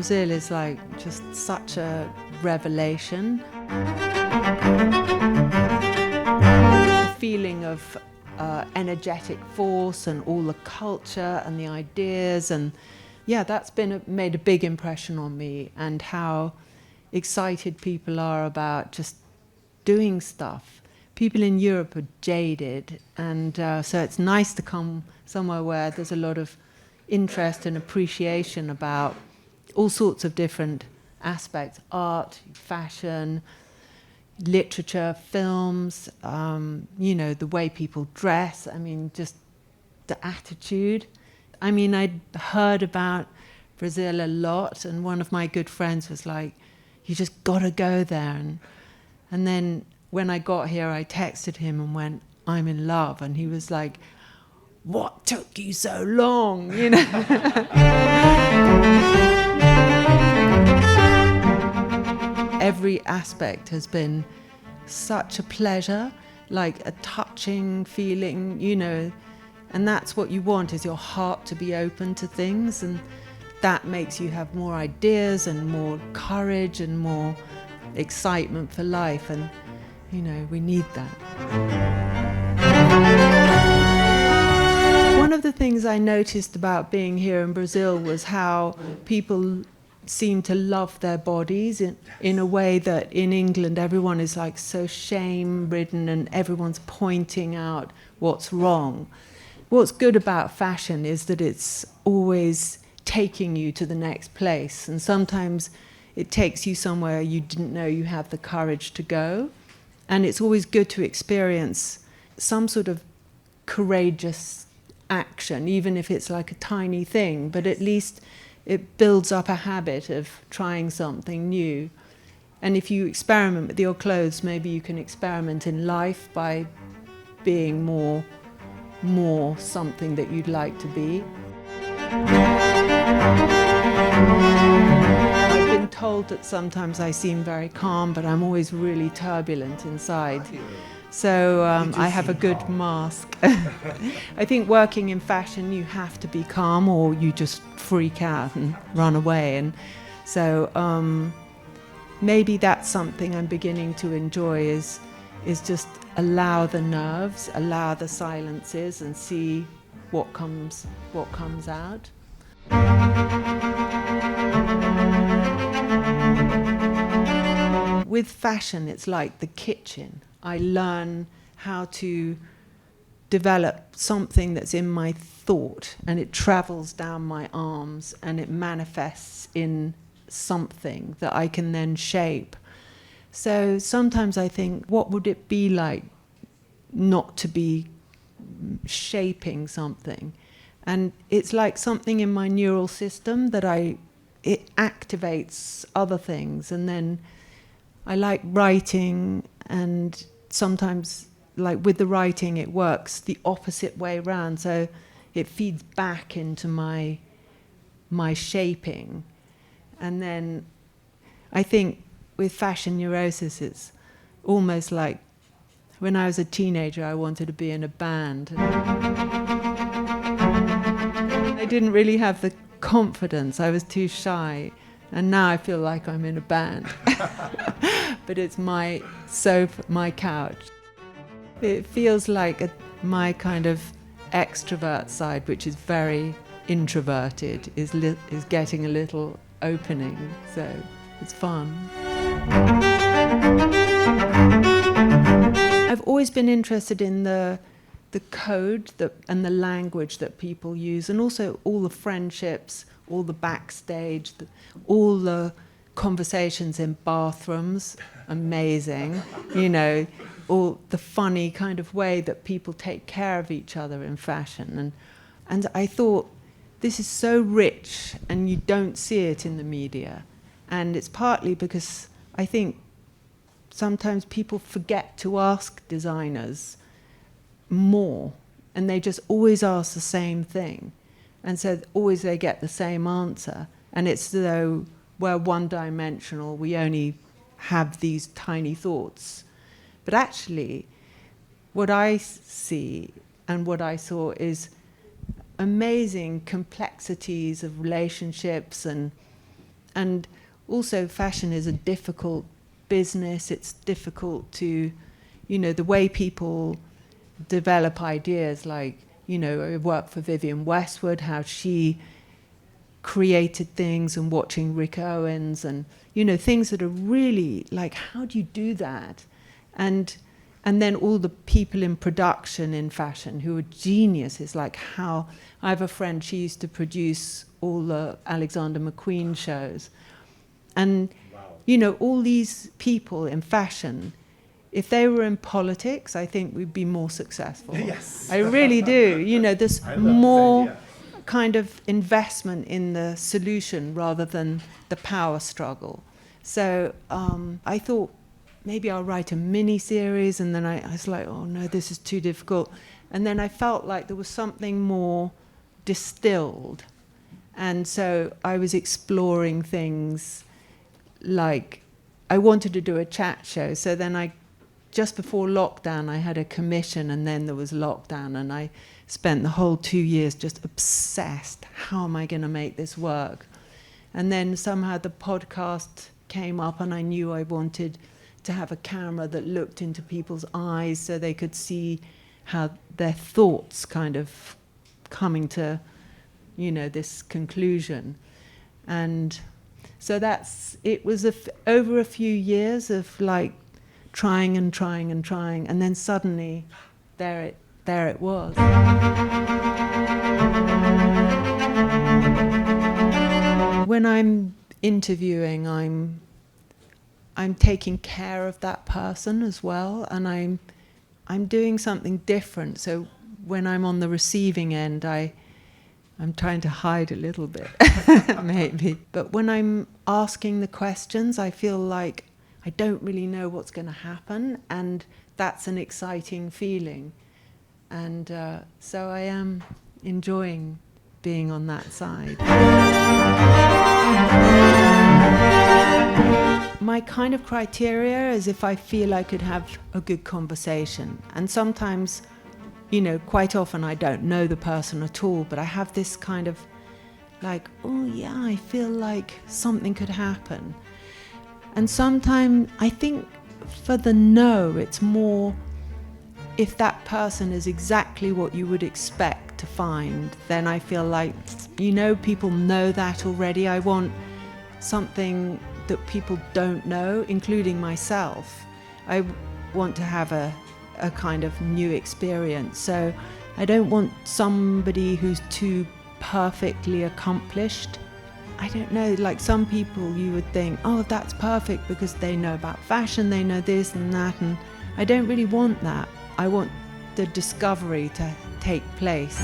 Brazil is like just such a revelation. The feeling of energetic force and all the culture and the ideas, and yeah, that's made a big impression on me, and how excited people are about just doing stuff. People in Europe are jaded, and so it's nice to come somewhere where there's a lot of interest and appreciation about all sorts of different aspects: art, fashion, literature, films, the way people dress. I mean, just the attitude. I mean, I'd heard about Brazil a lot, and one of my good friends was like, you just gotta go there. And then when I got here, I texted him and went, I'm in love. And he was like, what took you so long? Every aspect has been such a pleasure, like a touching feeling, and that's what you want, is your heart to be open to things, and that makes you have more ideas and more courage and more excitement for life, and we need that. One of the things I noticed about being here in Brazil was how people seem to love their bodies in a way that in England everyone is like so shame-ridden and everyone's pointing out what's wrong. What's good about fashion is that it's always taking you to the next place, and sometimes it takes you somewhere you didn't know you have the courage to go, and it's always good to experience some sort of courageous action, even if it's like a tiny thing, but at least it builds up a habit of trying something new. And if you experiment with your clothes, maybe you can experiment in life by being more something that you'd like to be. I've been told that sometimes I seem very calm, but I'm always really turbulent inside. So I have a good mask. I think working in fashion, you have to be calm or you just freak out and run away. And so maybe that's something I'm beginning to enjoy, is just allow the nerves, allow the silences, and see what comes out. With fashion, it's like the kitchen. I learn how to develop something that's in my thought, and it travels down my arms and it manifests in something that I can then shape. So sometimes I think, what would it be like not to be shaping something? And it's like something in my neural system that it activates other things. And then I like writing, and sometimes, like with the writing, it works the opposite way around. So it feeds back into my shaping. And then I think with fashion neurosis, it's almost like when I was a teenager, I wanted to be in a band. I didn't really have the confidence. I was too shy. And now I feel like I'm in a band. But it's my sofa, my couch. It feels like my kind of extrovert side, which is very introverted, is getting a little opening. So it's fun. I've always been interested in the code and the language that people use, and also all the friendships, all the backstage, all the conversations in bathrooms. Amazing. All the funny kind of way that people take care of each other in fashion. And I thought, this is so rich, and you don't see it in the media. And it's partly because I think sometimes people forget to ask designers more, and they just always ask the same thing. And so always they get the same answer. And it's though we're one-dimensional, we only have these tiny thoughts. But actually, what I see and what I saw is amazing complexities of relationships and And also fashion is a difficult business. It's difficult to, the way people develop ideas, like, I worked for Vivienne Westwood, how she created things, and watching Rick Owens, and, things that are really like, how do you do that? And then all the people in production in fashion who are geniuses, like how I have a friend, she used to produce all the Alexander McQueen shows. And, all these people in fashion, if they were in politics, I think we'd be more successful. Yes. I really do. There's more kind of investment in the solution rather than the power struggle. So I thought, maybe I'll write a mini-series, and then I was like, oh no, this is too difficult. And then I felt like there was something more distilled. And so I was exploring things like, I wanted to do a chat show. So then just before lockdown, I had a commission, and then there was lockdown, and I spent the whole 2 years just obsessed. How am I going to make this work? And then somehow the podcast came up, and I knew I wanted to have a camera that looked into people's eyes so they could see how their thoughts kind of coming to, this conclusion. And so it was over a few years of like trying and trying and trying, and then suddenly there it was. When I'm interviewing, I'm taking care of that person as well, and I'm doing something different. So when I'm on the receiving end, I'm trying to hide a little bit, maybe. But when I'm asking the questions, I feel like I don't really know what's going to happen, and that's an exciting feeling. And so I am enjoying being on that side. My kind of criteria is if I feel I could have a good conversation. And sometimes, quite often I don't know the person at all, but I have this kind of like, oh yeah, I feel like something could happen. And sometimes I think for the no, it's more if that person is exactly what you would expect to find, then I feel like, people know that already. I want something that people don't know, including myself. I want to have a kind of new experience. So I don't want somebody who's too perfectly accomplished. I don't know, like some people you would think, oh, that's perfect because they know about fashion, they know this and that, and I don't really want that. I want the discovery to take place.